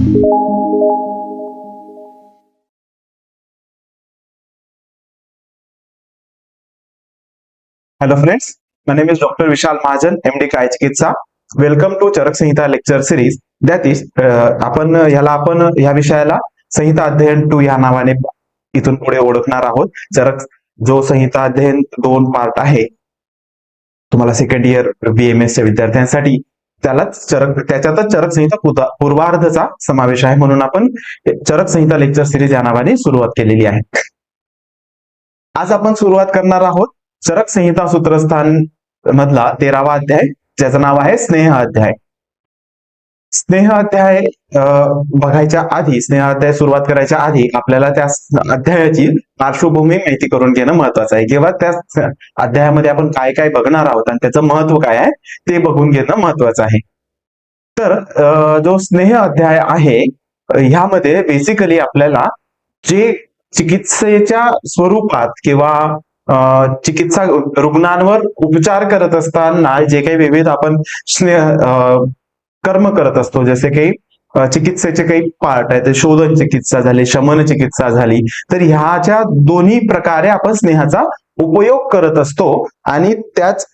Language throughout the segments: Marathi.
Hello friends, my name is Dr. Vishal Mahajan, MD काय चिकित्सा. वेलकम टू चरक संहिता लेक्चर सिरीज. दॅट इज आपण ह्या विषयाला संहिता अध्ययन 2 या नावाने इथून पुढे ओळखणार आहोत. चरक जो संहिता अध्ययन 2 पार्ट आहे तुम्हाला सेकंड इयर BMS च्या विद्यार्थ्यांसाठी, त्याच्यातच चरक संहिता पूर्वार्धचा समावेश आहे, म्हणून आपण चरक संहिता लेक्चर सिरीज या नावाने सुरुवात केलेली आहे. आज आपण सुरुवात करणार आहोत चरक संहिता सूत्रस्थान मधला 13वा अध्याय, ज्याचं नाव आहे स्नेह अध्याय. स्नेह अध्याय बघायच्या आधी, स्नेह अध्याय सुरुवात करायच्या आधी आपल्याला त्या अध्यायाची पार्श्वभूमी माहिती करून घेणं महत्वाचं आहे, किंवा त्या अध्यायामध्ये आपण काय काय बघणार आहोत आणि त्याचं महत्व काय आहे ते बघून घेणं महत्वाचं आहे. तर जो स्नेह अध्याय आहे ह्यामध्ये बेसिकली आपल्याला जे चिकित्सेच्या स्वरूपात किंवा चिकित्सा रुग्णांवर उपचार करत असताना जे काही विविध आपण कर्म करत असतो, जसे काही चिकित्सेचे काही पार्ट आहे, ते शोधन चिकित्सा झाली, शमन चिकित्सा झाली, तर ह्याच्या दोन्ही प्रकारे आपण स्नेहाचा उपयोग करत असतो. आणि त्याच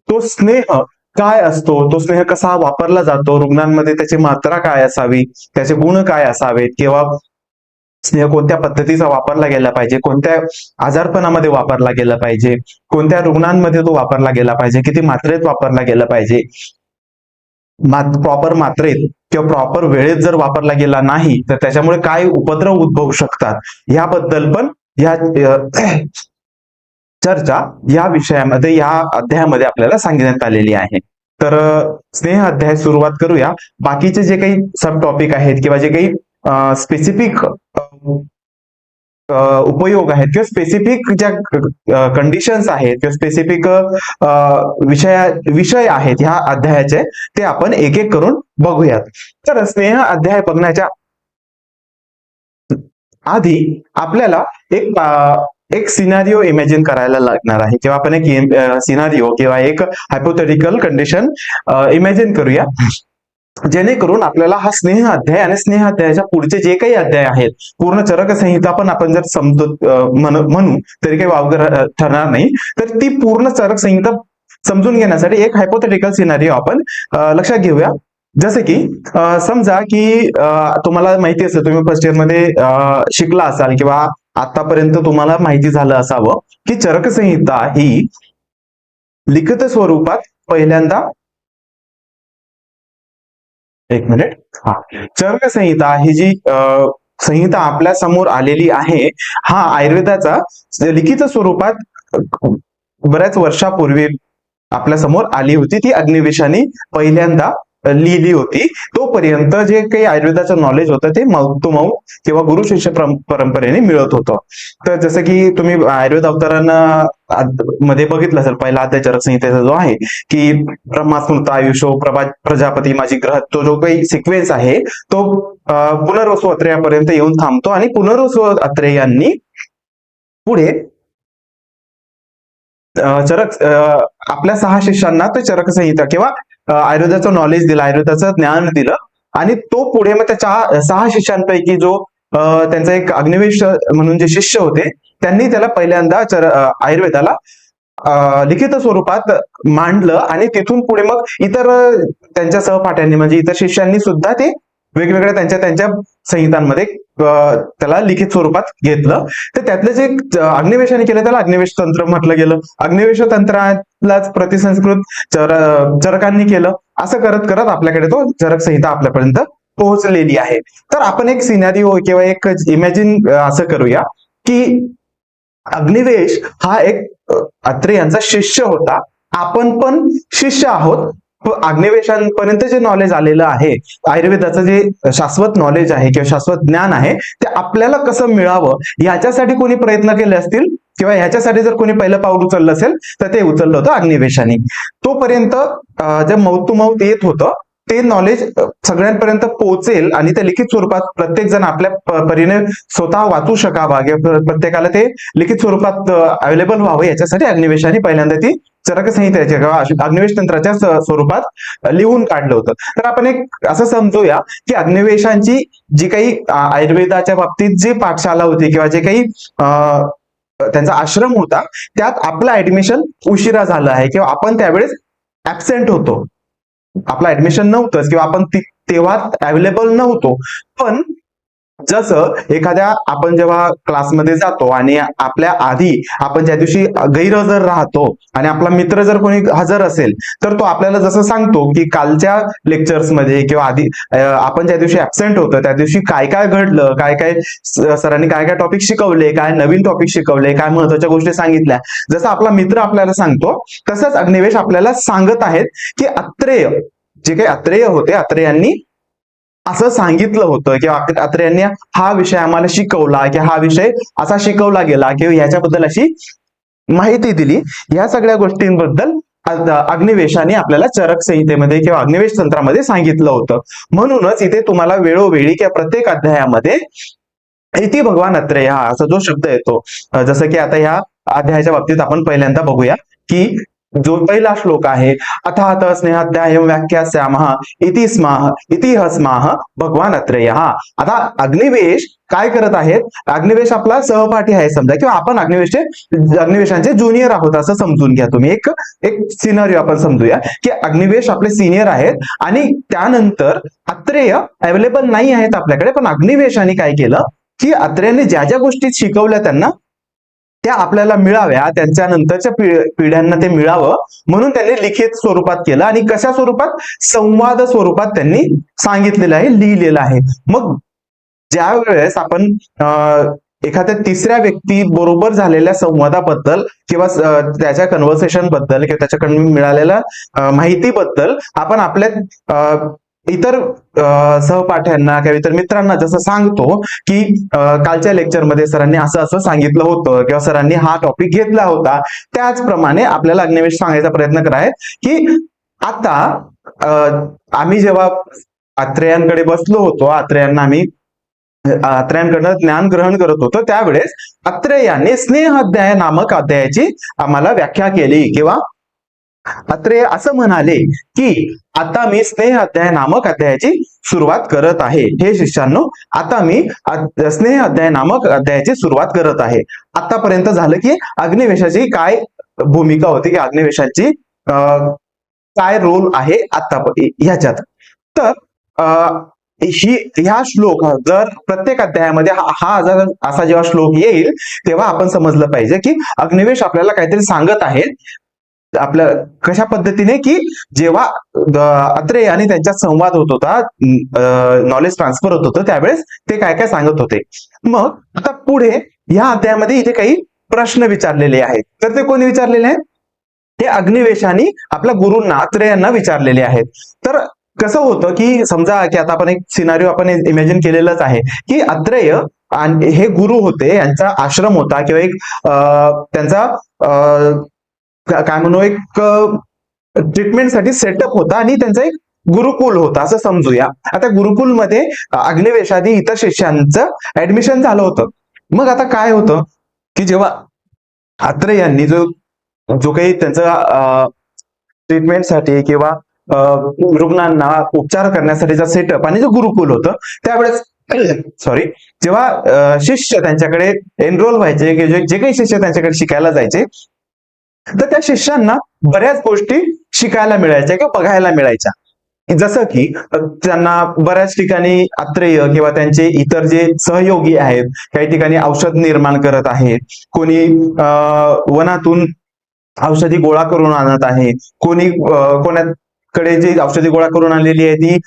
तो स्नेह काय असतो, तो स्नेह कसा वापरला जातो, रुग्णांमध्ये त्याची मात्रा काय असावी, त्याचे गुण काय असावेत, किंवा स्नेह कोणत्या पद्धतीचा वापरला गेला पाहिजे, कोणत्या आजारपणामध्ये वापरला गेला पाहिजे, कोणत्या रुग्णांमध्ये तो वापरला गेला पाहिजे, किती मात्रेत वापरला गेला पाहिजे, प्रॉपर मात्रेत किंवा प्रॉपर वेळेत जर वापरला गेला नाही तर त्याच्यामुळे काय उपद्रव उद्भवू शकतात, याबद्दल पण या चर्चा या विषयामध्ये, या अध्यायामध्ये आपल्याला सांगण्यात आलेली आहे. तर स्नेह अध्याय सुरुवात करूया. बाकीचे जे काही सब टॉपिक आहेत किंवा जे काही स्पेसिफिक उपयोग आहेत किंवा स्पेसिफिक ज्या कंडिशन्स आहेत किंवा स्पेसिफिक विषय आहेत ह्या अध्यायाचे, ते आपण एक एक करून बघूयात. तर स्नेह अध्याय बघण्याच्या आधी आपल्याला एक सिनारिओ इमॅजिन करायला लागणार आहे, किंवा आपण एक सिनारिओ किंवा एक हायपोथेटिकल कंडिशन इमॅजिन करूया, जेणेकरून आपल्याला हा स्नेह अध्याय आणि स्नेह अध्यायाच्या पुढचे जे काही अध्याय आहेत, पूर्ण चरक संहिता पण आपण जर समजूत म्हणू तरी काही वावगं ठरणार नाही. तर ती पूर्ण चरक संहिता समजून घेण्यासाठी एक हायपोथेटिकल सिनारिओ आपण लक्षात घेऊया. जसे की समजा की तुम्हाला माहिती असेल, तुम्ही फर्स्ट इयर मध्ये शिकला असाल किंवा आतापर्यंत तुम्हाला माहिती झालं असावं की चरक संहिता ही लिखित स्वरूपात पहिल्यांदा, एक मिनिट, चरक संहिता ही जी संहिता आपल्या समोर आलेली आहे, हा आयुर्वेदाचा लिखित स्वरूपात बऱ्याच वर्षापूर्वी आपल्या समोर आली होती. ती अग्निवेशाने पहिल्यांदा लिहिली होती. तोपर्यंत जे काही आयुर्वेदाचं नॉलेज होतं ते माउथ टू माउथ किंवा गुरु शिष्य परंपरेने मिळत होतं. तर जसं की तुम्ही आयुर्वेद अवतारांना मध्ये बघितलं असेल, पहिला अध्याय चरक संहितेचा जो आहे की ब्रह्मास्मृत आयुषो प्रजापती माझी ग्रह, तो जो काही सिक्वेन्स आहे तो पुनर्वसु अत्रेयापर्यंत येऊन थांबतो. आणि पुनर्वसु अत्रेयांनी पुढे आपल्या 6 शिष्यांना ते चरक संहिता किंवा आयुर्वेदाचं नॉलेज दिलं, आयुर्वेदाचं ज्ञान दिलं. आणि तो पुढे मग त्या 6 शिष्यांपैकी जो त्यांचा एक अग्निवेश म्हणून जे शिष्य होते, त्यांनी त्याला पहिल्यांदा आयुर्वेदाला लिखित स्वरूपात मांडलं. आणि तिथून पुढे मग इतर त्यांच्या सहपाठ्यांनी म्हणजे इतर शिष्यांनी सुद्धा ते वेगवेगळ्या त्यांच्या संहितांमध्ये त्याला लिखित स्वरूपात घेतलं. तर त्यातलं जे अग्निवेशाने केलं त्याला अग्निवेश तंत्र म्हटलं गेलं. अग्निवेश तंत्रालाच प्रतिसंस्कृत चरकांनी केलं. असं करत करत आपल्याकडे तो चरक संहिता आपल्यापर्यंत पोहोचलेली आहे. तर आपण एक सिनारिओ किंवा एक इमॅजिन असं करूया की अग्निवेश हा एक अत्रेयांचा शिष्य होता, आपण पण शिष्य आहोत. अग्निवेशांपर्यंत जे नॉलेज आलेलं आहे, आयुर्वेदाचं जे शाश्वत नॉलेज आहे किंवा शाश्वत ज्ञान आहे, ते आपल्याला कसं मिळावं याच्यासाठी कोणी प्रयत्न केले असतील किंवा ह्याच्यासाठी जर कोणी पहिलं पाऊल उचललं असेल तर ते उचललं होतं अग्निवेशाने. तोपर्यंत जे माउथ टू माउथ येत होतं ते नॉलेज सगळ्यांपर्यंत पोहोचेल आणि ते लिखित स्वरूपात प्रत्येक जण आपल्या परीने स्वतः वाचू शकावा किंवा प्रत्येकाला ते लिखित स्वरूपात अवेलेबल व्हावं, याच्यासाठी अग्निवेशाने पहिल्यांदा ती चरकसंहितेच्या किंवा अग्निवेश तंत्राच्या स्वरूपात लिहून काढलं होतं. तर आपण एक असं समजूया की अग्निवेशांची जी काही आयुर्वेदाच्या बाबतीत जी पाठशाला होती किंवा जे काही त्यांचा आश्रम होता, त्यात आपलं ऍडमिशन उशिरा झालं आहे किंवा आपण त्यावेळेस ऍबसेंट होतो, आपलं ऍडमिशन नव्हतंच किंवा आपण तेव्हा अवेलेबल नव्हतो. पण जसं एखाद्या आपण जेव्हा क्लासमध्ये जातो आणि आपल्या आधी आपण ज्या दिवशी गैरहजर राहतो आणि आपला मित्र जर कोणी हजर असेल तर तो आपल्याला जसं सांगतो की कालच्या लेक्चर्समध्ये किंवा आधी आपण ज्या दिवशी ऍबसेंट होतो त्या दिवशी काय काय घडलं, काय काय सरांनी काय काय टॉपिक शिकवले, काय नवीन टॉपिक शिकवले, काय महत्वाच्या गोष्टी सांगितल्या, जसं आपला मित्र आपल्याला सांगतो तसंच अग्निवेश आपल्याला सांगत आहेत की अत्रेय, जे काही अत्रेय होते, अत्रेयांनी असं सांगितलं होतं किंवा अत्रेयांनी हा विषय आम्हाला शिकवला किंवा हा विषय असा शिकवला गेला किंवा ह्याच्याबद्दल अशी माहिती दिली. या सगळ्या गोष्टींबद्दल अग्निवेशाने आपल्याला चरक संहितेमध्ये किंवा अग्निवेश तंत्रामध्ये सांगितलं होतं. म्हणूनच इथे तुम्हाला वेळोवेळी किंवा प्रत्येक अध्यायामध्ये इति भगवान अत्रेय हा असा जो शब्द येतो, जसं की आता ह्या अध्यायाच्या बाबतीत आपण पहिल्यांदा बघूया की जो पहिला श्लोक आहे, अथात स्नेहाध्यायम व्याख्यास्यामः इति स्माह इति हस्माह भगवान अत्रेय. आता अग्निवेश काय करत आहेत, अग्निवेश आपला सहपाठी आहे समजा किंवा आपण अग्निवेशांचे ज्युनियर आहोत असं समजून घ्या तुम्ही. एक सिनारिओ आपण समजूया की अग्निवेश आपले सिनियर आहेत आणि त्यानंतर अत्रेय अवेलेबल नाही आहेत आपल्याकडे, पण अग्निवेशाने काय केलं की अत्रेयाने ज्या ज्या गोष्टी शिकवल्या त्यांना त्या आपल्याला मिळाव्या, त्यांच्या नंतरच्या पिढ्यांना ते मिळावं म्हणून त्यांनी लिखित स्वरूपात केलं आणि कशा स्वरूपात, संवाद स्वरूपात त्यांनी सांगितलेलं आहे, लिहिलेलं आहे. मग ज्या वेळेस आपण एखाद्या तिसऱ्या व्यक्ती बरोबर झालेल्या संवादाबद्दल किंवा त्याच्या कन्व्हर्सेशन बद्दल किंवा त्याच्याकडून मिळालेल्या माहितीबद्दल आपण आपल्या इतर सहपाठ्यांना किंवा इतर मित्रांना जसं सांगतो की कालच्या लेक्चरमध्ये सरांनी असं असं सांगितलं होतं किंवा सरांनी हा टॉपिक घेतला होता, त्याचप्रमाणे आपल्याला अग्निवेश सांगायचा प्रयत्न करायचा की आता आम्ही जेव्हा अत्रेयांकडे बसलो होतो, अत्रेयांकडनं ज्ञान ग्रहण करत होतो, त्यावेळेस अत्रेयाने स्नेह अध्याय नामक अध्यायाची आम्हाला व्याख्या केली किंवा अत्रेय असं म्हणाले की आता मी स्नेह अध्याय नामक अध्यायाची सुरुवात करत आहे. हे शिष्यानो, आता मी स्नेह अध्याय नामक अध्यायाची सुरुवात करत आहे. आतापर्यंत झालं की अग्निवेशाची काय भूमिका होती की अग्निवेशाची काय रोल आहे आता ह्याच्यात. तर ह्या श्लोक जर प्रत्येक अध्यायामध्ये हा असा जेव्हा श्लोक येईल तेव्हा आपण समजलं पाहिजे की अग्निवेश आपल्याला काहीतरी सांगत आहेत आपल्या कशा पद्धतीने की जेव्हा अत्रेय आणि त्यांचा संवाद होत होता, नॉलेज ट्रान्सफर होत होतं, त्यावेळेस ते काय काय सांगत होते. मग आता पुढे या अध्यायामध्ये इथे काही प्रश्न विचारलेले आहेत. तर ते कोणी विचारलेले आहेत, ते अग्निवेशाने आपल्या गुरूंना अत्रेयांना विचारलेले आहेत. तर कसं होतं की समजा की आता आपण एक सिनारिओ आपण इमॅजिन केलेलंच आहे की अत्रेय आणि हे गुरु होते, यांचा आश्रम होता किंवा एक त्यांचा काय म्हणू एक ट्रीटमेंटसाठी सेटअप होता आणि त्यांचा एक गुरुकुल होता असं समजूया. आता गुरुकुलमध्ये अग्निवेशादी इतर शिष्यांचं ऍडमिशन झालं होतं. मग आता काय होतं की जेव्हा अत्रेयांनी जो काही त्यांचा ट्रीटमेंटसाठी किंवा रुग्णांना उपचार करण्यासाठीचा सेटअप आणि जो गुरुकुल होतं, त्यावेळेस जेव्हा शिष्य त्यांच्याकडे एनरोल व्हायचे की जे काही शिष्य त्यांच्याकडे शिकायला जायचे, तर त्या शिष्यांना बऱ्याच गोष्टी शिकायला मिळायच्या किंवा बघायला मिळायच्या. जसं की त्यांना बऱ्याच ठिकाणी अत्रेय किंवा त्यांचे इतर जे सहयोगी आहेत काही ठिकाणी औषध निर्माण करत आहेत, कोणी वनातून औषधी गोळा करून आणत आहे, कोणाकडे जी औषधी गोळा करून आणलेली आहे ती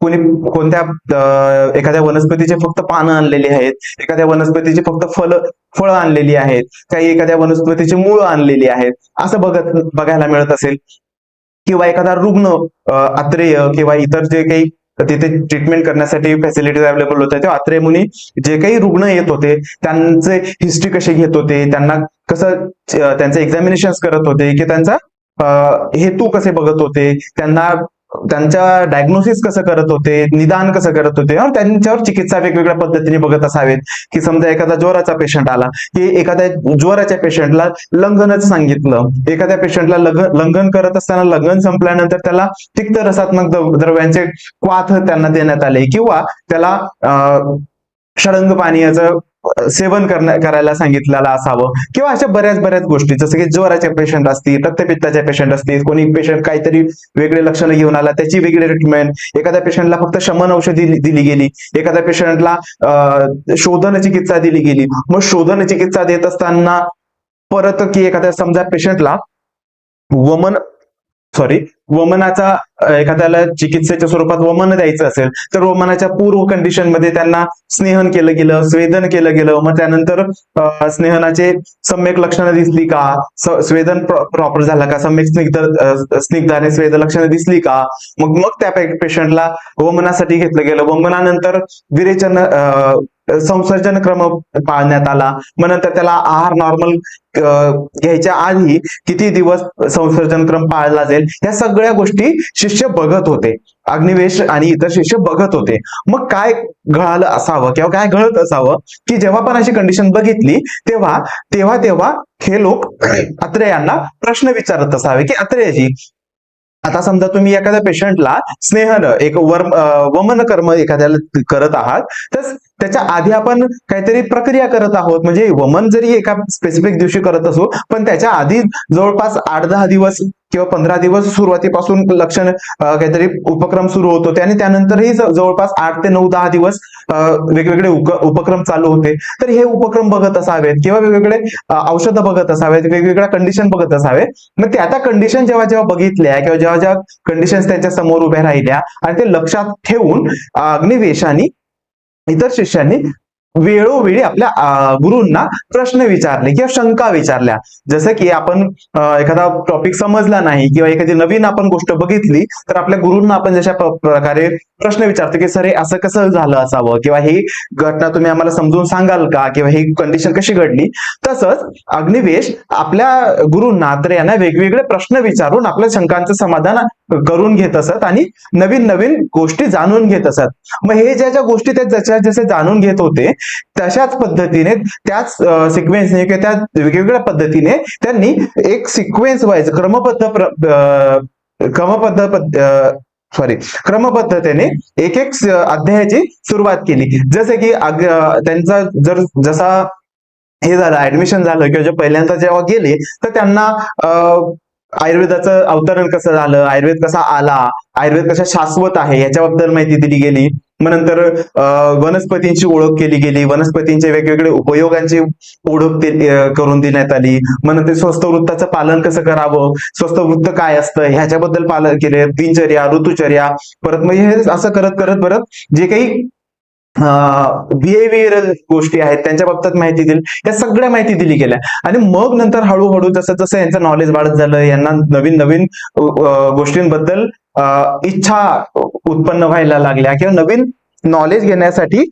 कोणी कोणत्या एखाद्या वनस्पतीचे फक्त पानं आणलेली आहेत, एखाद्या वनस्पतीची फक्त फळं आणलेली आहेत, काही एखाद्या वनस्पतीची मुळं आणलेली आहेत, असं बघायला मिळत असेल. किंवा एखादा रुग्ण अत्रेय किंवा इतर जे काही तिथे ट्रीटमेंट करण्यासाठी फॅसिलिटीज अवेलेबल होत्या तेव्हा अत्रेय मुनी जे काही रुग्ण येत होते त्यांचे हिस्ट्री कशी घेत होते, त्यांना कसं त्यांचे एक्झामिनेशन करत होते की त्यांचा हेतू कसे बघत होते, त्यांना त्यांच्या डायग्नोसिस कसं करत होते, निदान कसं करत होते, त्यांच्यावर चिकित्सा वेगवेगळ्या पद्धतीने बघत असावेत. की समजा एखादा ज्वराचा पेशंट आला की एखाद्या ज्वराच्या पेशंटला लंघनच सांगितलं, एखाद्या पेशंटला लंघन करत असताना लंघन संपल्यानंतर त्याला तिक्त रसात्मक द्रव्यांचे क्वाथ त्यांना देण्यात आले, किंवा त्याला षडंग पानीयाचं सेवन करायला सांगितलेलं असावं, किंवा अशा बऱ्याच गोष्टी, जसं की ज्वराचे पेशंट असतील, रक्तपित्ताचे पेशंट असतील, कोणी पेशंट काहीतरी वेगळे लक्षणं घेऊन आला त्याची वेगळी ट्रीटमेंट, एखाद्या पेशंटला फक्त शमन औषधी दिली गेली, एखाद्या पेशंटला शोधन चिकित्सा दिली गेली. मग शोधन चिकित्सा देत असताना परत की एखाद्या समजा पेशंटला वमनाचा एखाद्याला चिकित्सेच्या स्वरूपात वमन द्यायचं असेल तर वमनाच्या पूर्व कंडिशन मध्ये त्यांना स्नेहन केलं गेलं, स्वेदन केलं गेलं, मग त्यानंतर स्नेहनाचे सम्यक लक्षणं दिसली का, स्वेदन प्रॉपर झाला का, सम्यक स्निग्ध आणि स्वेद लक्षणं दिसली का, मग त्या पेशंटला वमनासाठी घेतलं गेलं. वमनानंतर विरेचन संसर्जन क्रम पाळण्यात आला. मग नंतर त्याला आहार नॉर्मल घ्यायच्या आधी किती दिवस संसर्जन क्रम पाळला जाईल, ह्या सगळ्या गोष्टी शिष्य बघत होते, अग्निवेश आणि इतर शिष्य बघत होते. मग काय घडलं असावं किंवा काय घडत असावं की जेव्हा पण अशी कंडिशन बघितली तेव्हा हे लोक अत्रेयांना प्रश्न विचारत असावे की अत्रेयजी, आता समजा तुम्ही एखाद्या पेशंटला स्नेहन एक वमन कर्म एखाद्याला करत आहात, तर त्याच्या आधी आपण काहीतरी प्रक्रिया करत आहोत. म्हणजे वमन जरी एका स्पेसिफिक दिवशी करत असो, पण त्याच्या आधी जवळपास 8-10 दिवस किंवा 15 दिवस सुरुवातीपासून लक्षण काहीतरी उपक्रम सुरू होत होते, आणि त्यानंतरही जवळपास 8 ते 9-10 दिवस वेगवेगळे उपक्रम चालू होते. तर हे उपक्रम बघत असावेत किंवा वेगवेगळे औषधं बघत असावेत, वेगवेगळ्या कंडिशन बघत असावेत. मग त्या कंडिशन जेव्हा बघितल्या किंवा जेव्हा कंडिशन त्यांच्या समोर उभ्या राहिल्या आणि ते लक्षात ठेवून अग्निवेशांनी इतर शिष्यांनी वेळोवेळी आपल्या गुरूंना प्रश्न विचारले किंवा शंका विचारल्या. जसं की आपण एखादा टॉपिक समजला नाही किंवा एखादी नवीन आपण गोष्ट बघितली तर आपल्या गुरूंना आपण जशा प्रकारे प्रश्न विचारतो की सर हे असं कसं झालं असावं, किंवा ही घटना तुम्ही आम्हाला समजून सांगाल का, किंवा ही कंडिशन कशी घडली. तसंच अग्निवेश आपल्या गुरूंना यांना वेगवेगळे प्रश्न विचारून आपल्या शंकांचं समाधान करून घेत असत आणि नवीन गोष्टी जाणून घेत असत. मग हे ज्या गोष्टी ते जसे जाणून घेत होते तशाच पद्धतीने त्याच सिक्वेन्सने किंवा त्या वेगवेगळ्या पद्धतीने त्यांनी एक सिक्वेन्स वाईज क्रमपद्धतीने एक अध्यायाची सुरुवात केली. जसे की त्यांचा जसा हे झालं, ऍडमिशन झालं किंवा जे पहिल्यांदा जेव्हा गेले तर त्यांना आयुर्वेदाचं अवतरण कसं झालं, आयुर्वेद कसा आला, आयुर्वेद कशा शाश्वत आहे याच्याबद्दल माहिती दिली गेली. मग नंतर वनस्पतींची ओळख केली गेली, वनस्पतींचे वेगवेगळे उपयोगांची ओळख करून देण्यात आली. मग नंतर स्वस्थ वृत्ताचं पालन कसं करावं, स्वस्थ वृत्त काय असतं ह्याच्याबद्दल पालन केले, दिनचर्या, ऋतुचर्या, परत मग हे असं करत जे काही बिहेवियरल गोष्टी आहेत त्यांच्या बाबतीत माहिती दिली, या सगळ्या माहिती दिली गेल्या. आणि मग नंतर हळूहळू जसं यांचं नॉलेज वाढत झालं, यांना नवीन गोष्टींबद्दल इच्छा उत्पन्न व्हायला लागल्या किंवा नवीन नॉलेज घेण्यासाठी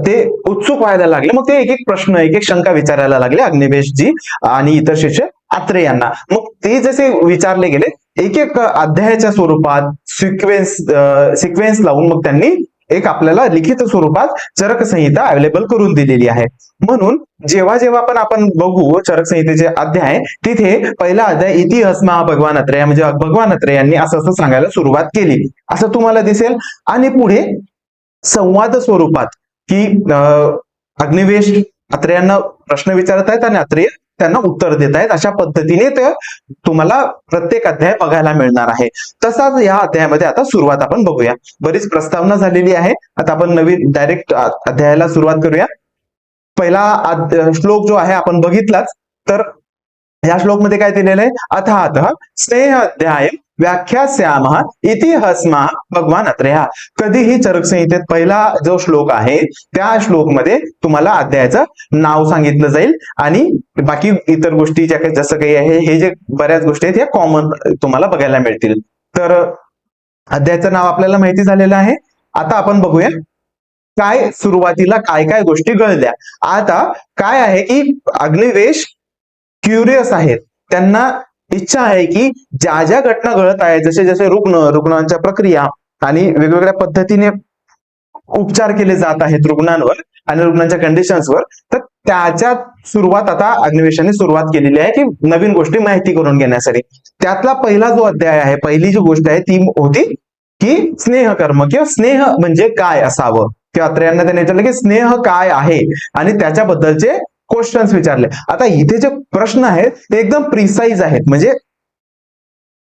ते उत्सुक व्हायला लागले. मग ते एक प्रश्न एक शंका विचारायला लागले अग्निवेशजी आणि इतर शिष्य अत्रेयांना. मग ते जसे विचारले गेले एक अध्यायाच्या स्वरूपात सिक्वेन्स लावून मग त्यांनी एक आपल्याला लिखित स्वरूपात चरक संहिता अवेलेबल करून दिलेली आहे. म्हणून जेव्हा पण आपण बघू चरक संहितेचे अध्याय, तिथे पहिला अध्याय इति हस्मा भगवान अत्रेय, म्हणजे भगवान अत्रेयांनी असं सांगायला सुरुवात केली असं तुम्हाला दिसेल. आणि पुढे संवाद स्वरूपात की अग्निवेश अत्रेयांना प्रश्न विचारत आहेत आणि अत्रेय त्यांना उत्तर देत आहेत, अशा पद्धतीने ते तुम्हाला प्रत्येक अध्याय बघायला मिळणार आहे. तसाच या अध्यायामध्ये आता सुरुवात आपण बघूया. बरीच प्रस्तावना झालेली आहे, आता आपण नवीन डायरेक्ट अध्यायाला सुरुवात करूया. पहिला श्लोक जो आहे आपण बघितलाच, तर या श्लोक मध्ये काय दिलेलं आहे, अथात स्नेह अध्याय व्याख्यास्यामः इति हस्मा भगवान अत्रेय. कधीही चरक संहितेत पहिला जो श्लोक आहे त्या श्लोक मध्ये तुम्हाला अध्यायाचं नाव सांगितलं जाईल आणि बाकी इतर गोष्टी ज्या काही जसं काही आहे हे जे बऱ्याच गोष्टी आहेत या कॉमन तुम्हाला बघायला मिळतील. तर अध्यायाचं नाव आपल्याला माहिती झालेलं आहे. आता आपण बघूया काय सुरुवातीला काय गोष्टी घडल्या. आता काय आहे की अग्निवेश क्युरियस आहेत, त्यांना इच्छा आहे की ज्या ज्या घटना घडत आहेत, जसे जसे रुग्णांच्या प्रक्रिया आणि वेगवेगळ्या पद्धतीने उपचार केले जात आहेत रुग्णांवर आणि रुग्णांच्या कंडिशन्सवर, तर त्याच्या सुरुवात आता अग्निवेशाने सुरुवात केलेली आहे की नवीन गोष्टी माहिती करून घेण्यासाठी. त्यातला पहिला जो अध्याय आहे, पहिली जी गोष्ट आहे ती होती की स्नेहकर्म किंवा स्नेह म्हणजे काय असावं, किंवा अत्रेयांना त्याने विचारलं की स्नेह काय आहे आणि त्याच्याबद्दलचे क्वेश्चन्स विचारले. आता इथे जे प्रश्न आहेत ते एकदम प्रिसाईज आहेत, म्हणजे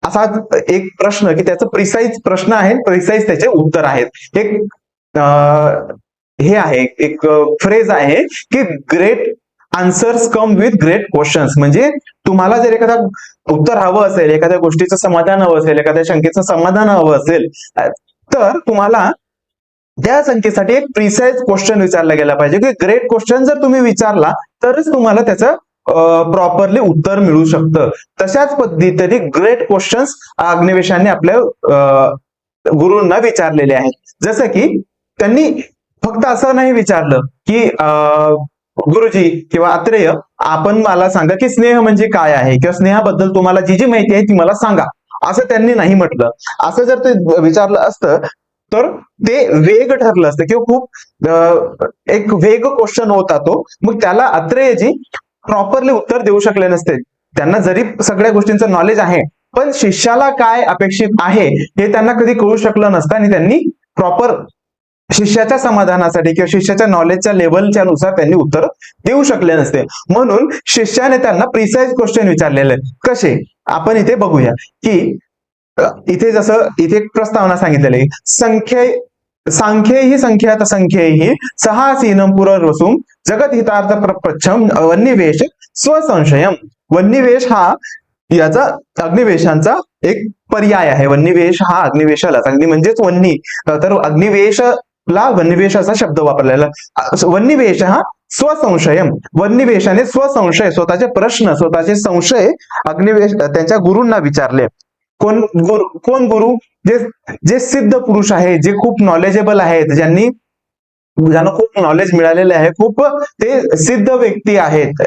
असा एक प्रश्न की त्याचं प्रिसाईज प्रश्न आहे, प्रिसाईज त्याचे उत्तर आहेत. एक हे आहे, एक फ्रेज आहे की great answers come with great questions. म्हणजे तुम्हाला जर एखादा उत्तर हवं असेल, एखाद्या गोष्टीचं समाधान हवं असेल, एखाद्या शंकेचं समाधान हवं असेल, तर तुम्हाला त्या संख्येसाठी एक प्रिसाइज क्वेश्चन विचारला गेला पाहिजे की ग्रेट क्वेश्चन जर तुम्ही विचारला तरच तुम्हाला त्याचं प्रॉपरली उत्तर मिळू शकतं. तशाच पद्धतीने ग्रेट क्वेश्चन्स अग्निवेशाने आपल्या गुरूंना विचारलेले आहेत. जसं की त्यांनी फक्त असं नाही विचारलं की गुरुजी किंवा अत्रेय आपण मला सांगा की स्नेह म्हणजे काय आहे, किंवा स्नेहाबद्दल तुम्हाला जी जी माहिती आहे ती मला सांगा, असं त्यांनी नाही म्हटलं. असं जर ते विचारलं असतं तर ते वेग ठरलं असतं किंवा खूप एक वेग क्वेश्चन होता तो, मग त्याला अत्रेयजी प्रॉपरली उत्तर देऊ शकले नसते. त्यांना जरी सगळ्या गोष्टींचं नॉलेज आहे पण शिष्याला काय अपेक्षित आहे हे त्यांना कधी कळू शकलं नसतं आणि त्यांनी प्रॉपर शिष्याच्या समाधानासाठी किंवा शिष्याच्या नॉलेजच्या लेवलच्या नुसार त्यांनी उत्तर देऊ शकले नसते. म्हणून शिष्याने त्यांना प्रिसाइज क्वेश्चन विचारलेले. कसे आपण इथे बघूया की इथे जसं इथे एक प्रस्तावना सांगितलेली सांख्ये ही संख्यात संख्ये ही सहासीनं पुनर्वसून जगत हितार्थ प्रपच्छम वन्निवेश स्वसंशयम. वन्निवेश हा याचा अग्निवेशांचा एक पर्याय आहे. वन्निवेश हा अग्निवेशालाच, अग्नि म्हणजेच वन्नी, तर अग्निवेशला वन्निवेश असा शब्द वापरलेला. वन्निवेश हा स्वसंशयम, वन्निवेशाने स्वसंशय, स्वतःचे प्रश्न, स्वतःचे संशय अग्निवेश त्यांच्या गुरूंना विचारले. कोण गुरु? जे सिद्ध पुरुष आहे, जे खूप नॉलेजेबल आहेत, ज्यांना खूप नॉलेज मिळालेले आहे, खूप ते सिद्ध व्यक्ती आहेत.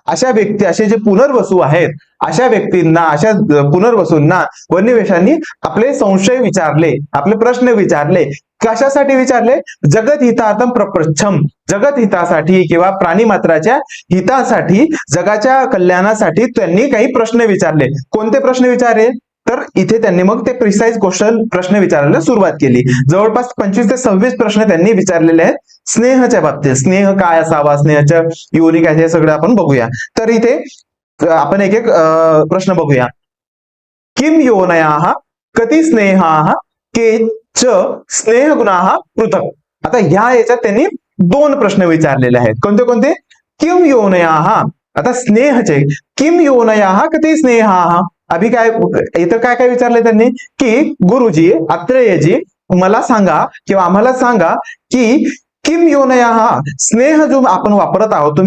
अशा व्यक्ती, असे जे पुनर्वसू आहेत, अशा व्यक्तींना, अशा पुनर्वसूंना वन्निवेशांनी आपले संशय विचारले, आपले प्रश्न विचारले. कशासाठी विचारले? जगत हितार्थम प्रपृच्छम, जगत हितासाठी किंवा प्राणीमात्राच्या हितासाठी, जगाच्या कल्याणासाठी त्यांनी काही प्रश्न विचारले. कोणते प्रश्न विचारले? तर इथे त्यांनी मग ते प्रिसाइज प्रश्न विचारायला सुरुवात केली. जवळपास 25 ते 26 प्रश्न त्यांनी विचारलेले आहेत स्नेहाच्या बाबतीत. स्नेह काय असावा, स्नेहाच्या योनी काय, हे सगळं आपण बघूया. तर इथे आपण एक एक प्रश्न बघूया. किम योनयाः कति स्नेहाः के च स्नेहगुणाः पृथक्. आता ह्या याच्यात त्यांनी 2 प्रश्न विचारलेले आहेत. कोणते कोणते? किम योनयाः, आता स्नेहचे, किम योनयाः कति स्नेहाः. अभि काय इथं काय काय विचारलंय त्यांनी की गुरुजी, अत्रेयजी मला सांगा किंवा आम्हाला सांगा की किम योनयाः, स्नेह जो आपण वापरत आहोत,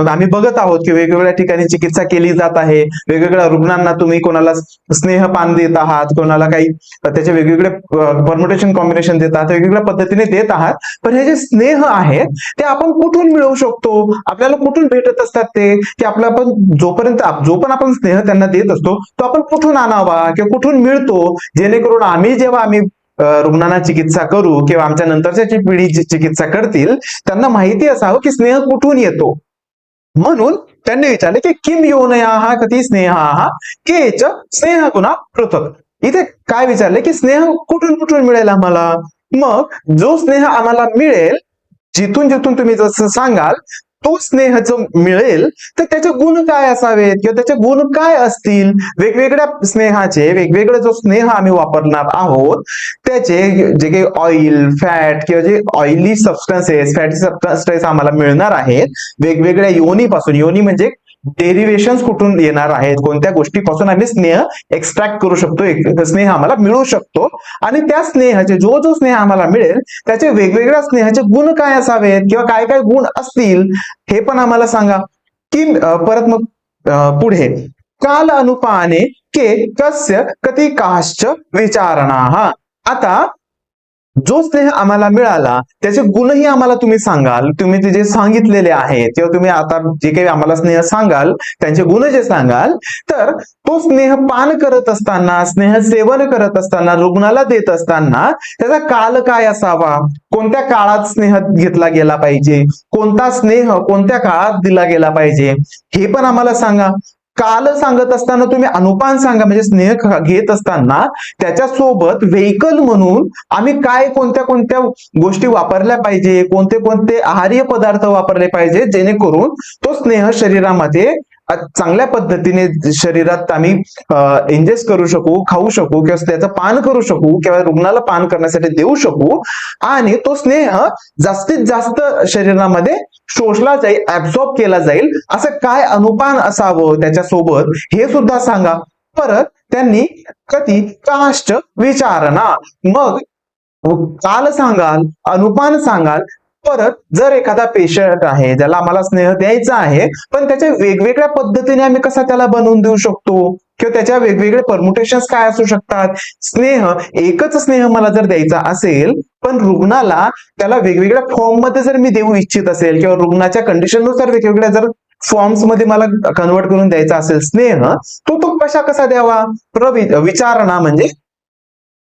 आम्ही बघत आहोत की वेगवेगळ्या ठिकाणी चिकित्सा केली जात आहे, वेगवेगळ्या रुग्णांना तुम्ही कोणाला स्नेहपान देत आहात, कोणाला काही त्याचे वेगवेगळे परम्युटेशन कॉम्बिनेशन देत आहात, वेगवेगळ्या पद्धतीने देत आहात. पण हे जे स्नेह आहेत ते आपण कुठून मिळवू शकतो, आपल्याला कुठून भेटत असतात ते, की आपला आपण जो पण आपण स्नेह त्यांना देत असतो तो आपण कुठून आणावा किंवा कुठून मिळतो, जेणेकरून जेव्हा आम्ही रुग्णांना चिकित्सा करू किंवा आमच्या नंतरच्या जी पिढी चिकित्सा करतील त्यांना माहिती असावं की स्नेह कुठून येतो. म्हणून त्यांनी विचारले की किम योनयाः कति स्नेहाः केच स्नेहगुणाः पृथक्. इथे काय विचारले की स्नेह कुठून कुठून मिळेल आम्हाला. मग जो स्नेह आम्हाला मिळेल, जिथून जिथून तुम्ही जसं सांगाल तो स्नेह जो मिळेल तर त्याचे गुण काय असावेत किंवा त्याचे गुण काय असतील. वेगवेगळ्या स्नेहाचे, वेगवेगळे जो स्नेह आम्ही वापरणार आहोत त्याचे जे काही ऑइल, फॅट किंवा जे ऑइली सबस्टन्सेस, फॅटी सबस्टन्सेस आम्हाला मिळणार आहेत वेगवेगळ्या योनीपासून. योनी म्हणजे डेरिव्हेशन्स कुठून येणार आहेत, कोणत्या गोष्टीपासून आम्ही स्नेह एक्स्ट्रॅक्ट करू शकतो, स्नेह आम्हाला मिळू शकतो. आणि त्या स्नेहाचे जो स्नेह आम्हाला मिळेल त्याचे वेगवेगळ्या स्नेहाचे गुण काय असावेत किंवा काय काय गुण असतील हे पण आम्हाला सांगा. की परत मग पुढे काल अनुपाने के कस्य कति काश्च विचारणाः. आता जो स्नेह आम्हाला मिळाला त्याचे गुणही आम्हाला तुम्ही सांगाल, तुम्ही ते जे सांगितलेले आहेत किंवा तुम्ही आता जे काही आम्हाला स्नेह सांगाल त्यांचे गुण जे सांगाल, तर तो स्नेह पान करत असताना, स्नेह सेवन करत असताना, रुग्णाला देत असताना त्याचा काल काय असावा, कोणत्या काळात स्नेह घेतला गेला पाहिजे, कोणता स्नेह कोणत्या काळात दिला गेला पाहिजे हे पण आम्हाला सांगा. काल सांगत असताना तुम्ही अनुपान सांगा, म्हणजे स्नेह घेत असताना त्याच्यासोबत व्हेइकल म्हणून आम्ही काय कोणत्या कोणत्या गोष्टी वापरल्या पाहिजे, कोणते कोणते आहार्य पदार्थ वापरले पाहिजे जेणेकरून तो स्नेह शरीरामध्ये चांगल्या पद्धतीने शरीरात आम्ही इंजेस्ट करू शकू, खाऊ शकू किंवा त्याचं पान करू शकू किंवा रुग्णाला पान करण्यासाठी देऊ शकू आणि तो स्नेह जास्तीत जास्त शरीरामध्ये शोषला जाईल, ऍब्सॉर्ब केला जाईल. असं काय अनुपान असावं त्याच्यासोबत हे सुद्धा सांगा. परत त्यांनी कधी काष्ट विचारणा, मग काल सांगाल, अनुपान सांगाल. परत जर एखादा पेशंट आहे ज्याला आम्हाला स्नेह द्यायचा आहे पण त्याच्या वेगवेगळ्या पद्धतीने आम्ही कसा त्याला बनवून देऊ शकतो किंवा त्याच्या वेगवेगळे परमुटेशन्स काय असू शकतात. स्नेह एकच स्नेह मला जर द्यायचा असेल पण रुग्णाला त्याला वेगवेगळ्या फॉर्म मध्ये जर मी देऊ इच्छित असेल किंवा रुग्णाच्या कंडिशननुसार वेगवेगळ्या जर फॉर्म्स मध्ये मला कन्वर्ट करून द्यायचा असेल स्नेह, तो कसा द्यावा. विचारणा म्हणजे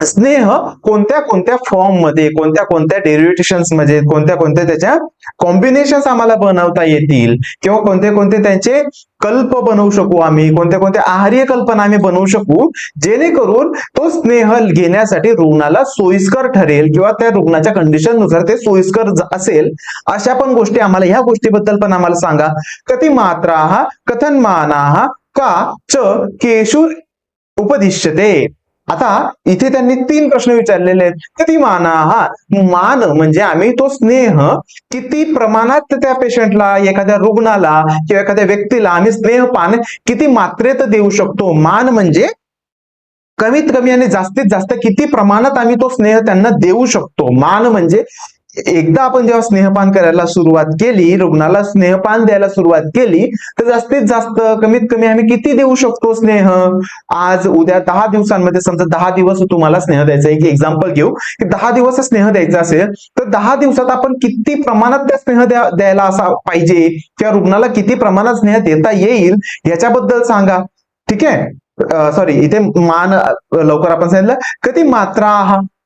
स्नेह कोणत्या कोणत्या फॉर्म मध्ये, कोणत्या कोणत्या डेरिव्हेटिव्हन्स मध्ये, कोणत्या कोणत्या त्याच्या कॉम्बिनेशन्स आम्हाला बनवता येतील किंवा कोणते कोणते त्यांचे कल्प बनवू शकू आम्ही, कोणत्या कोणत्या आहार्य कल्पना आम्ही बनवू शकू जेणेकरून तो स्नेह घेण्यासाठी रुग्णाला सोयीस्कर ठरेल किंवा त्या रुग्णाच्या कंडिशननुसार ते सोयीस्कर असेल. अशा पण गोष्टी आम्हाला, ह्या गोष्टीबद्दल पण आम्हाला सांगा. कति मात्रा कथनमाना का च केषु उपदिश्यते. आता इथे त्यांनी 3 प्रश्न विचारलेले आहेत. किती मान म्हणजे आम्ही तो स्नेह किती प्रमाणात त्या पेशंटला, एखाद्या रुग्णाला किंवा एखाद्या व्यक्तीला आम्ही स्नेह पान किती मात्रेत देऊ शकतो. मान म्हणजे कमीत कमी आणि जास्तीत जास्त किती प्रमाणात आम्ही तो स्नेह त्यांना देऊ शकतो. मान म्हणजे एकदा आपण जेव्हा स्नेहपान करायला सुरुवात केली, रुग्णाला स्नेहपान द्यायला सुरुवात केली तर जास्तीत जास्त कमीत कमी आम्ही किती देऊ शकतो स्नेह. आज उद्या 10 दिवसांमध्ये, समजा 10 दिवस तुम्हाला स्नेह द्यायचा, एक एक्झाम्पल घेऊ की 10 दिवस स्नेह द्यायचा असेल तर 10 दिवसात आपण किती प्रमाणात त्या स्नेह द्यायला असा पाहिजे किंवा रुग्णाला किती प्रमाणात स्नेह देता येईल याच्याबद्दल सांगा. ठीक आहे. सॉरी, इथे मान लवकर आपण सांगितलं.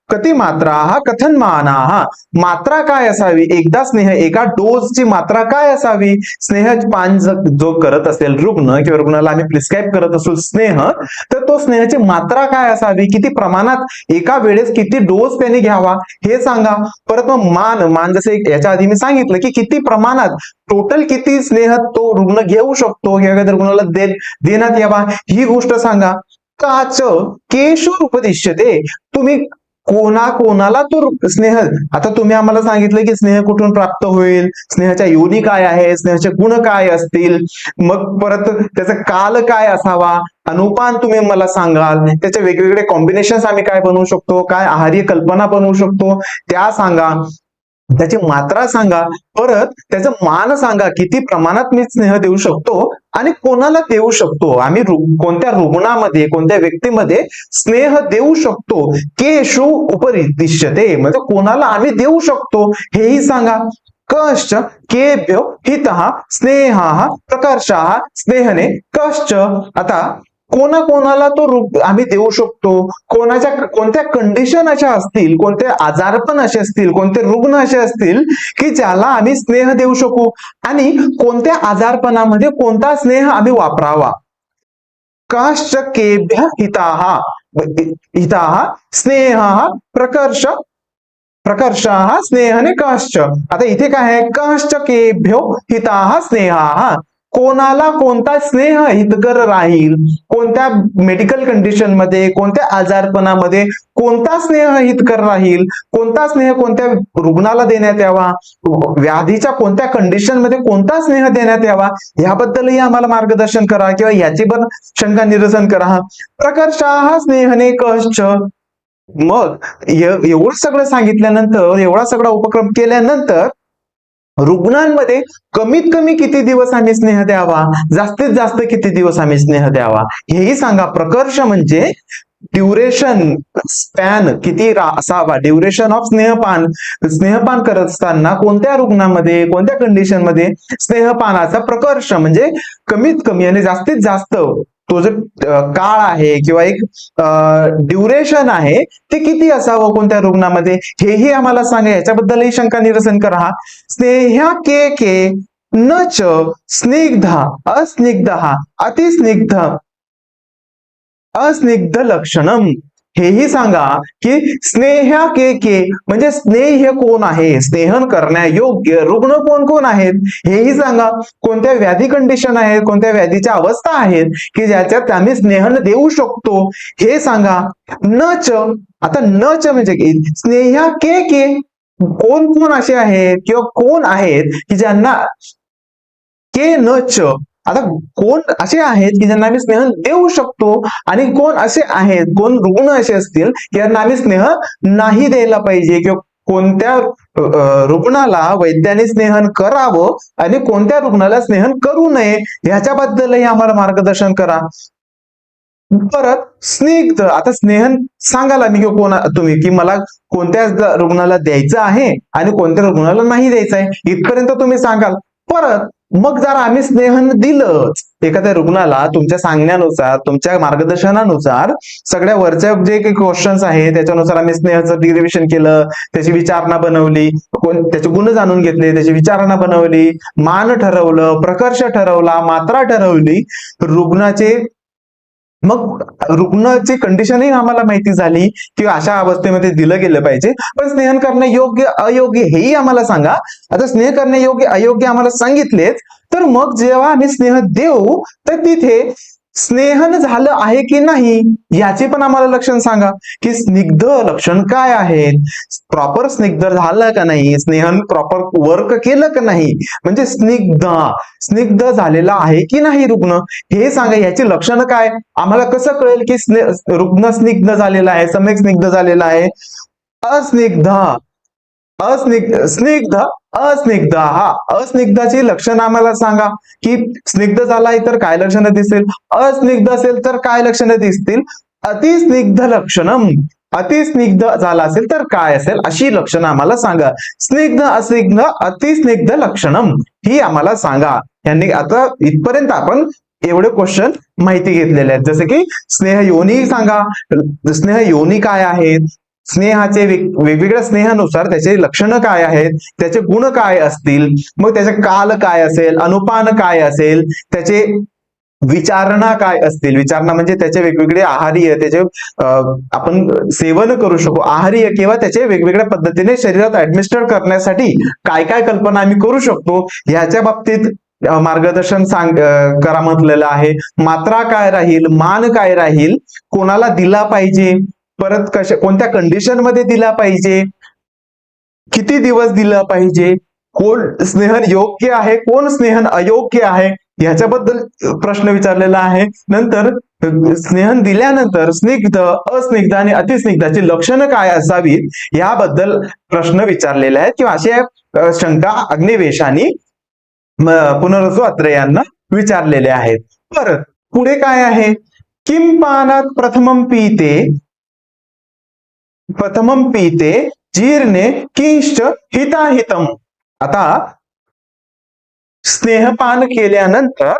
कती मात्रा कथनमाना, मात्रा काय असावी, एकदा स्नेह एका डोसची मात्रा काय असावी. स्नेह पान जो करत असेल रुग्ण किंवा रुग्णाला आम्ही प्रिस्क्राईब करत असू स्नेह, तर तो स्नेहाची मात्रा काय असावी, किती प्रमाणात एका वेळेस किती डोस त्याने घ्यावा हे सांगा. परत मग मान जसे याच्या आधी मी सांगितलं की किती प्रमाणात टोटल किती स्नेह तो रुग्ण घेऊ शकतो किंवा रुग्णाला देण्यात यावा ही गोष्ट सांगा. काच केषु उपदिश्यते, तुम्ही कोणाला तो स्नेह, आता तुम्ही आम्हाला सांगितलं की स्नेह कुठून प्राप्त होईल, स्नेहाच्या योनी काय आहे, स्नेहाचे गुण काय असतील, मग परत त्याचा काल काय असावा, अनुपान तुम्ही मला सांगाल, त्याचे वेगवेगळे कॉम्बिनेशन आम्ही काय बनवू शकतो, काय आहार्य कल्पना बनवू शकतो त्या सांगा, त्याची मात्रा सांगा, परत त्याचं मान सांगा, किती प्रमाणात मी स्नेह देऊ शकतो आणि कोणाला देऊ शकतो, आम्ही कोणत्या रुग्णामध्ये, कोणत्या व्यक्तीमध्ये स्नेह देऊ शकतो. केषु उपदिश्यते म्हणजे कोणाला आम्ही देऊ शकतो हेही सांगा. कश्च केभ्यो हितः स्नेहाः प्रकर्षाः स्नेहने कश्च, आता कोणाला तो आम्ही देऊ शकतो, कोणत्या कंडिशन अशा असतील, कोणते आजारपण असे असतील, कोणते रुग्ण असे असतील की ज्याला आम्ही स्नेह देऊ शकू आणि कोणत्या आजारपणामध्ये कोणता स्नेह आम्ही वापरावा. काश्च केभ्य हिताः स्नेहाः प्रकर्षाः स्नेहने काश्च. आता इथे काय आहे, काश्च केभ्यो हिताः स्नेहाः, कोणाला कोणता स्नेह हितकर राहील, कोणत्या मेडिकल कंडिशन मध्ये, कोणत्या आजारपणामध्ये कोणता स्नेह हितकर राहील, कोणता स्नेह कोणत्या रुग्णाला देण्यात यावा, व्याधीच्या कोणत्या कंडिशन मध्ये कोणता स्नेह देण्यात यावा याबद्दलही आम्हाला मार्गदर्शन करा किंवा याची पण शंका निरसन करा. प्रकर्षाः स्नेहने कश्च. मग एवढं सगळं सांगितल्यानंतर, एवढा सगळा उपक्रम केल्यानंतर रुग्णांमध्ये कमीत कमी किती दिवस आम्ही स्नेह द्यावा, जास्तीत जास्त किती दिवस आम्ही स्नेह द्यावा हेही सांगा. प्रकर्ष म्हणजे ड्युरेशन स्पॅन किती असावा, ड्युरेशन ऑफ स्नेहपान, स्नेहपान करत असताना कोणत्या रुग्णामध्ये कोणत्या कंडिशन मध्ये स्नेहपानाचा प्रकर्ष म्हणजे कमीत कमी आणि जास्तीत जास्त तो जो काळ आहे किंवा एक ड्युरेशन आहे ते किती असावं कोणत्या रुग्णामध्ये, हेही आम्हाला सांगा. याच्याबद्दलही शंका निरसन करा. स्नेह्या के न च स्निग्ध अस्निग्ध अतिस्निग्ध अस्निग्ध लक्षणम, हेही सांगा की स्नेह्या के म्हणजे स्नेह कोण आहे, स्नेहन करण्यायोग्य रुग्ण कोण कोण आहेत हेही सांगा. कोणत्या व्याधी कंडिशन आहेत, कोणत्या व्याधीच्या अवस्था आहेत की ज्याच्यात आम्ही स्नेहन देऊ शकतो हे सांगा. न च, आता न च म्हणजे स्नेह्या के कोण कोण असे आहेत किंवा कोण आहेत की ज्यांना के न च, आता कोण असे आहेत की ज्यांना आम्ही स्नेह देऊ शकतो आणि कोण असे आहेत, कोण रुग्ण असे असतील की ज्यांना आम्ही स्नेह नाही द्यायला पाहिजे किंवा कोणत्या रुग्णाला वैद्याने स्नेहन करावं आणि कोणत्या रुग्णाला स्नेहन करू नये ह्याच्याबद्दलही आम्हाला मार्गदर्शन करा. परत स्निग्ध, आता स्नेहन सांगाल मी किंवा कोण तुम्ही की मला कोणत्या रुग्णाला द्यायचं आहे आणि कोणत्या रुग्णाला नाही द्यायचं आहे इथपर्यंत तुम्ही सांगाल. परत मग जर आम्ही स्नेहन दिलंच एखाद्या रुग्णाला तुमच्या सांगण्यानुसार तुमच्या मार्गदर्शनानुसार सगळ्या वरच्या जे काही क्वेश्चन्स आहेत त्याच्यानुसार आम्ही स्नेहाचं डिरिव्हेशन केलं, त्याची विचारणा बनवली, त्याचे गुण जाणून घेतले, त्याची विचारणा बनवली, मान ठरवलं, प्रकर्ष ठरवला, मात्रा ठरवली, रुग्णाचे मग रुग्णाची कंडिशनही आम्हाला माहिती झाली किंवा अशा अवस्थेमध्ये दिलं गेलं पाहिजे. पण स्नेहन करणे योग्य अयोग्य हेही आम्हाला सांगा. आता स्नेह करणे योग्य अयोग्य आम्हाला सांगितलेच, तर मग जेव्हा आम्ही स्नेह देऊ तर तिथे स्नेहन झालं आहे की नाही याचे पण आम्हाला लक्षण सांगा की स्निग्ध लक्षण काय आहेत, प्रॉपर स्निग्ध झालं का नाही, स्नेहन प्रॉपर वर्क केलं का नाही, म्हणजे स्निग्ध झालेला आहे की नाही रुग्ण हे सांगा. याची लक्षणं काय, आम्हाला कसं कळेल की रुग्ण स्निग्ध झालेला आहे, सम्यक स्निग्ध झालेला आहे. स्निग्ध अस्निग्ध, हा अस्निग्धाची लक्षणं आम्हाला सांगा की स्निग्ध झाला आहे तर काय लक्षणं दिसतील, अस्निग्ध असेल तर काय लक्षणं दिसतील, अतिस्निग्ध लक्षणम, अतिस्निग्ध झाला असेल तर काय असेल अशी लक्षणं आम्हाला सांगा. स्निग्ध अस्निग्ध अतिस्निग्ध लक्षणम ही आम्हाला सांगा. यांनी आता इथपर्यंत आपण एवढे क्वेश्चन माहिती घेतलेले आहेत. जसे की स्नेह योनी सांगा, स्नेह योनी काय आहेत, स्नेहाचे वेगवेगळ्या स्नेहानुसार त्याचे लक्षणं काय आहेत, त्याचे गुण काय असतील, मग त्याचे काल काय असेल, अनुपान काय असेल, त्याचे विचारणा काय असतील, विचारणा म्हणजे त्याचे वेगवेगळे आहार्य, त्याचे आपण सेवन करू शकू आहार्य किंवा त्याचे वेगवेगळ्या पद्धतीने शरीरात ऍडमिनिस्टर करण्यासाठी काय काय कल्पना आम्ही करू शकतो ह्याच्या बाबतीत मार्गदर्शन करा म्हटलेलं आहे. मात्रा काय राहील, मान काय राहील, कोणाला दिला पाहिजे, परत कोणत्या कंडिशन मध्ये दिला पाहिजे, किती दिवस दिला पाहिजे, कोण स्नेहन योग्य आहे, कोण स्नेहन अयोग्य आहे ह्याच्याबद्दल प्रश्न विचारलेला आहे. नंतर स्नेहन दिल्यानंतर स्निग्ध, अस्निग्ध आणि अतिस्निग्धाची लक्षणं काय असावीत याबद्दल प्रश्न विचारलेले आहेत किंवा अशा शंका अग्निवेशाने पुनर्वसू अत्रे यांना विचारलेले आहेत. परत पुढे काय आहे, किम पानात प्रथमम पीते जीर्णे किंश्च हिताहितम. आता स्नेहपान केल्यानंतर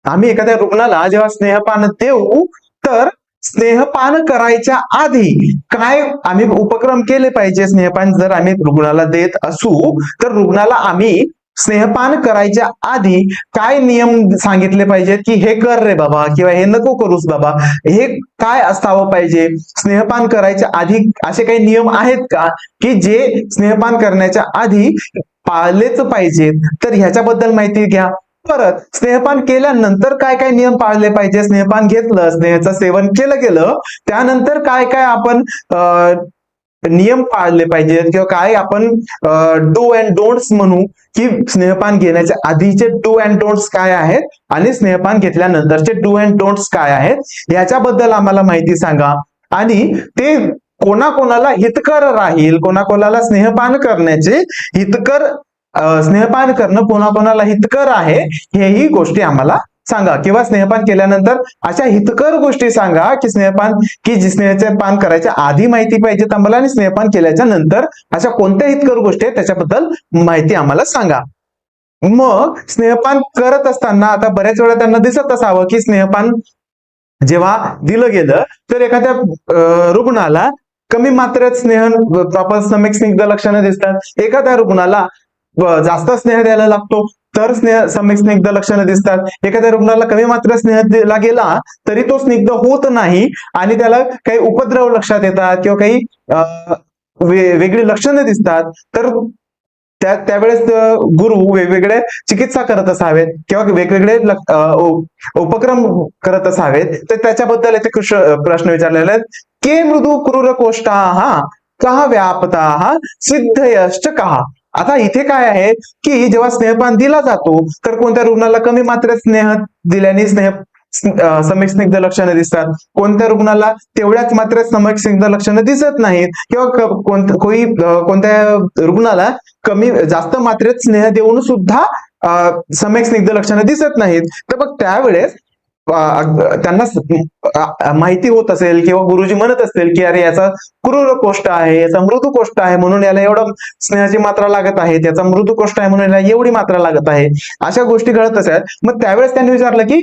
आम्ही एखाद्या रुग्णाला जेव्हा स्नेहपान देऊ तर स्नेहपान करायच्या आधी काय आम्ही उपक्रम केले पाहिजे. स्नेहपान जर आम्ही रुग्णाला देत असू तर रुग्णाला आम्ही स्नेहपान करायच्या आधी काय नियम सांगितले पाहिजेत की हे कर रे बाबा किंवा हे नको करूस बाबा, हे काय असावं पाहिजे. स्नेहपान करायच्या आधी असे काही नियम आहेत का की जे स्नेहपान करण्याच्या आधी पाळलेच पाहिजेत, तर ह्याच्याबद्दल माहिती घ्या. परत स्नेहपान केल्यानंतर काय काय नियम पाळले पाहिजे, स्नेहपान घेतलं, स्नेहाचं सेवन केलं गेलं त्यानंतर काय काय आपण नियम पाळले पाहिजेत किंवा काय आपण डू अँड डोंट्स म्हणू की स्नेहपान घेण्याच्या आधीचे डू अँड डोंट्स काय आहेत आणि स्नेहपान घेतल्यानंतरचे डू अँड डोंट्स काय आहेत याच्याबद्दल आम्हाला माहिती सांगा. आणि ते कोणाकोणाला हितकर राहील, कोणाकोणाला स्नेहपान करण्याचे हितकर, स्नेहपान करणं कोणाकोणाला हितकर आहे हेही गोष्टी आम्हाला सांगा किंवा स्नेहपान केल्यानंतर अशा हितकर गोष्टी सांगा की स्नेहाचे पान करायच्या आधी माहिती पाहिजे आम्हाला आणि स्नेहपान केल्याच्या नंतर अशा कोणत्या हितकर गोष्टी आहेत त्याच्याबद्दल माहिती आम्हाला सांगा. मग स्नेहपान करत असताना आता बऱ्याच वेळा त्यांना दिसत असावं की स्नेहपान जेव्हा दिलं गेलं तर एखाद्या रुग्णाला कमी मात्रेत प्रॉपर सम्यक स्निग्ध लक्षणं दिसतात, एखाद्या रुग्णाला जास्त स्नेह द्यायला लागतो तर सम्यक स्निग्ध लक्षणं दिसतात, एखाद्या रुग्णाला कमी मात्रेत स्नेह दिला गेला तरी तो स्निग्ध होत नाही आणि त्याला काही उपद्रव लक्षात येतात किंवा काही वेगळी लक्षणं दिसतात. तर त्यावेळेस गुरु वेगवेगळे चिकित्सा करत असावेत किंवा वेगवेगळे उपक्रम करत असावेत. तर त्याच्याबद्दल इथे प्रश्न विचारलेले आहेत. के मृदू क्रूर कोष्टा कहा व्यापता सिद्धयश्च कहा. आता इथे काय आहे की जेव्हा स्नेहपान दिला जातो तर कोणत्या रुग्णाला कमी मात्रेत स्नेह दिल्याने सम्यक स्निग्ध लक्षणं दिसतात, कोणत्या रुग्णाला तेवढ्याच मात्रेत सम्यक स्निग्ध लक्षणं दिसत नाहीत किंवा कोणत्या रुग्णाला जास्त मात्रेत स्नेह देऊन सुद्धा सम्यक स्निग्ध लक्षणं दिसत नाहीत. तर मग त्यावेळेस त्यांना माहिती होत असेल किंवा गुरुजी म्हणत असतील की अरे याचा क्रूर कोष्ठ आहे, याचा मृदू कोष्ठ आहे म्हणून याला एवढं स्नेहाची मात्रा लागत आहे, त्याचा मृदू कोष्ठ आहे म्हणून याला एवढी मात्रा लागत आहे, अशा गोष्टी घडत असेल. मग त्यावेळेस त्यांनी विचारलं की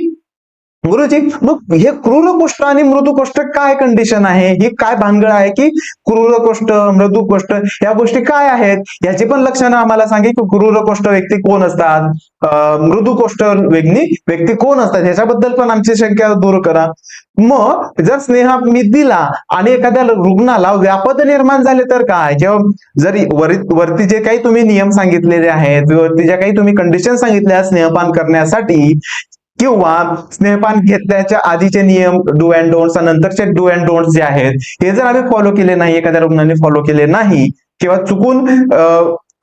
गुरुजी मग हे क्रूर कोष्ठ आणि मृदू कोष्ठ काय कंडिशन आहे, ही काय भानगड आहे की क्रूर कोष्ठ मृदू कोष्ठ या गोष्टी काय आहेत, याची पण लक्षणं आम्हाला सांगे की क्रूर कोष्ठ व्यक्ती कोण असतात, मृदू कोष्ठ व्यक्ती कोण असतात, ह्याच्याबद्दल पण आमची शंका दूर करा. मग जर स्नेह मी दिला आणि एखाद्या रुग्णाला व्यापद निर्माण झाले तर काय, किंवा जर वरती जे काही तुम्ही नियम सांगितलेले आहेत, वरती ज्या काही तुम्ही कंडिशन सांगितल्या स्नेहपान करण्यासाठी किंवा स्नेहपान घेतल्याच्या आधीचे नियम डू अँड डोंट्स, नंतरचे डू अँड डोंट्स जे आहेत हे जर आम्ही फॉलो केले नाही, एखाद्या रुग्णाने फॉलो केले नाही किंवा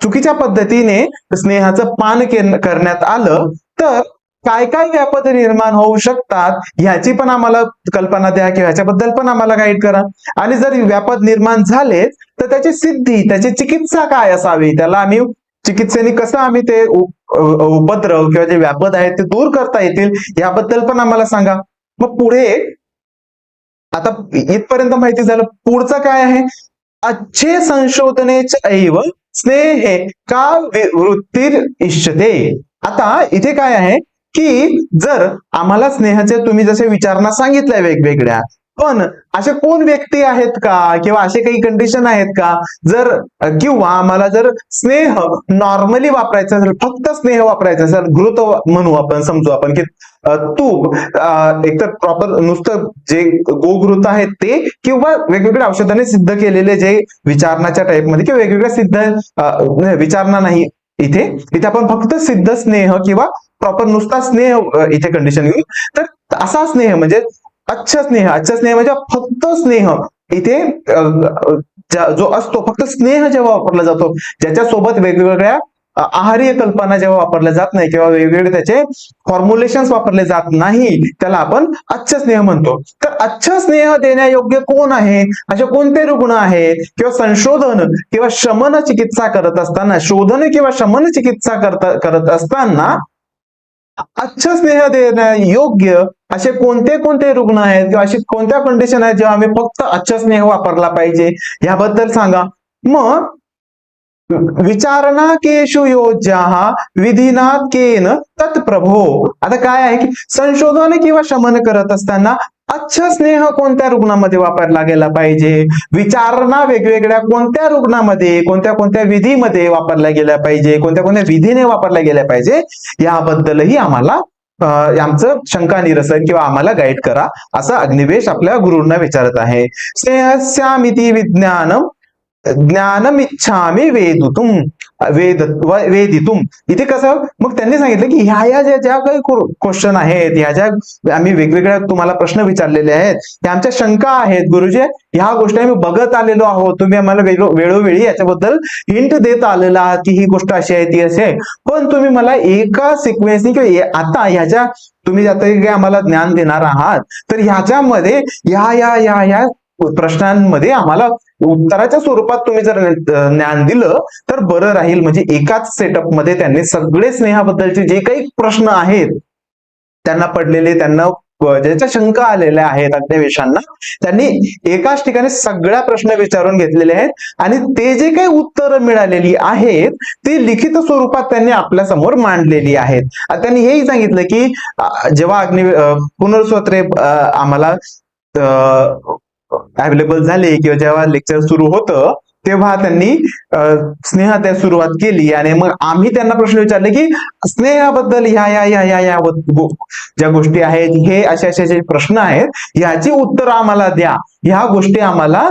चुकीच्या पद्धतीने स्नेहाचं पान करण्यात आलं तर काय काय व्यापद निर्माण होऊ शकतात ह्याची पण आम्हाला कल्पना द्या किंवा ह्याच्याबद्दल पण आम्हाला गाईड करा. आणि जर व्यापद निर्माण झाले तर त्याची सिद्धी, त्याची चिकित्सा काय असावी, त्याला आम्ही चिकित्सेने कसं आम्ही ते उपद्रव किंवा जे व्यापद आहेत ते दूर करता येतील याबद्दल पण आम्हाला सांगा. मग पुढे आता इथपर्यंत माहिती झालं. पुढचं काय आहे, अच्छे संशोधनेच ऐव स्नेहे का वृत्तीर इष्यते. आता इथे काय आहे की जर आम्हाला स्नेहाचे तुम्ही जसे विचारणा सांगितल्या वेगवेगळ्या, पण असे कोण व्यक्ती आहेत का किंवा असे काही कंडिशन आहेत का, जर किंवा आम्हाला जर स्नेह नॉर्मली वापरायचा असेल, फक्त स्नेह वापरायचा असेल, घृत म्हणू आपण, समजू आपण की तूप एकतर प्रॉपर नुसतं जे गोघृत आहेत ते किंवा वेगवेगळ्या औषधाने सिद्ध केलेले जे विचारणाच्या टाईपमध्ये किंवा वेगवेगळ्या सिद्ध विचारणा नाही, इथे आपण फक्त सिद्ध स्नेह किंवा प्रॉपर नुसता स्नेह इथे कंडिशन घेऊ. तर असा स्नेह म्हणजे अच्छा स्नेह म्हणजे फक्त स्नेह इथे जो असतो, फक्त स्नेह जेव्हा वापरला जातो, ज्याच्यासोबत वेगवेगळ्या आहारीय कल्पना जेव्हा वापरल्या जात नाही किंवा वेगवेगळे त्याचे फॉर्म्युलेशन्स वापरले जात नाही, त्याला आपण अच्छ स्नेह म्हणतो. तर अच्छ स्नेह देण्यायोग्य कोण आहे, असे कोणते रुग्ण आहेत किंवा संशोधन किंवा शमन चिकित्सा करत असताना, शोधन किंवा शमन चिकित्सा करत असताना अच्छ स्नेह देण्यायोग्य असे कोणते कोणते रुग्ण आहेत किंवा अशी कोणत्या कंडिशन आहेत जेव्हा आम्ही फक्त अच्छ स्नेह वापरला पाहिजे याबद्दल सांगा. मग विचारणा केशु योज्या विधिनात केन तत्प्रभो. आता काय आहे की संशोधन किंवा शमन करत असताना अच्छ स्नेह कोणत्या रुग्णामध्ये वापरला गेला पाहिजे, विचारणा वेगवेगळ्या कोणत्या रुग्णामध्ये कोणत्या कोणत्या विधीमध्ये वापरल्या गेल्या पाहिजे, कोणत्या कोणत्या विधीने वापरल्या गेल्या पाहिजे याबद्दलही आम्हाला आमचं शंका निरसन किंवा आम्हाला गाईड करा, असं अग्निवेश आपल्या गुरूंना विचारत आहे. स्नेहस्यामिति विज्ञानम ज्ञानमिच्छामि वेदितुम. इथे कसं मग त्यांनी सांगितलं की ह्या ज्या काही क्वेश्चन आहेत, ह्या ज्या आम्ही वेगवेगळ्या तुम्हाला प्रश्न विचारलेले आहेत, त्या आमच्या शंका आहेत गुरुजी, ह्या गोष्टी आम्ही बघत आलेलो आहोत, तुम्ही आम्हाला वेळोवेळी याच्याबद्दल हिंट देत आलेला आहात की ही गोष्ट अशी आहे ती अशी आहे, पण तुम्ही मला एका सिक्वेन्सनी किंवा आता ह्याच्या तुम्ही आता आम्हाला ज्ञान देणार आहात तर ह्याच्यामध्ये ह्या प्रश्नांमध्ये आम्हाला उत्तराच्या स्वरूपात तुम्ही जर ज्ञान दिलं तर बरं राहील. म्हणजे एकाच सेटअप मध्ये त्यांनी सगळे स्नेहाबद्दलचे जे काही प्रश्न आहेत त्यांना पडलेले, त्यांना ज्याच्या शंका आलेल्या आहेत अग्निवेशांना, त्यांनी एकाच ठिकाणी सगळ्या प्रश्न विचारून घेतलेले आहेत आणि ते जे काही उत्तरं मिळालेली आहेत ती लिखित स्वरूपात त्यांनी आपल्या समोर मांडलेली आहेत. त्यांनी हेही सांगितलं की जेव्हा पुनर्स्वत्रे आम्हाला अवेलेबल झाले किंवा जेव्हा लेक्चर सुरू होतं तेव्हा त्यांनी स्नेहा त्या सुरुवात केली आणि मग आम्ही त्यांना प्रश्न विचारले की स्नेहाबद्दल ह्या ज्या गोष्टी आहेत, हे असे जे प्रश्न आहेत, ह्याची उत्तर आम्हाला द्या, ह्या गोष्टी आम्हाला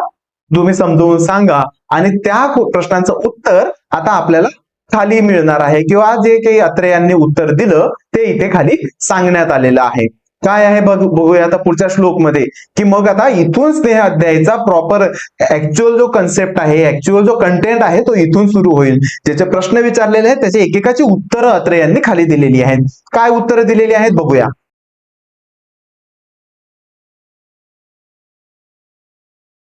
तुम्ही समजवून सांगा. आणि त्या प्रश्नांचं उत्तर आता आपल्याला खाली मिळणार आहे किंवा जे काही अत्रे यांनी उत्तर दिलं ते इथे खाली सांगण्यात आलेलं आहे. काय आहे बघूया आता पुढच्या श्लोक मध्ये, की मग आता इथून स्नेह अध्यायाचा प्रॉपर ऍक्च्युअल जो कन्सेप्ट आहे, ऍक्च्युअल जो कंटेंट आहे तो इथून सुरू होईल. ज्याचे प्रश्न विचारलेले आहेत त्याचे एकेकाची उत्तरं अत्रे यांनी खाली दिलेली आहेत. काय उत्तरं दिलेली आहेत बघूया.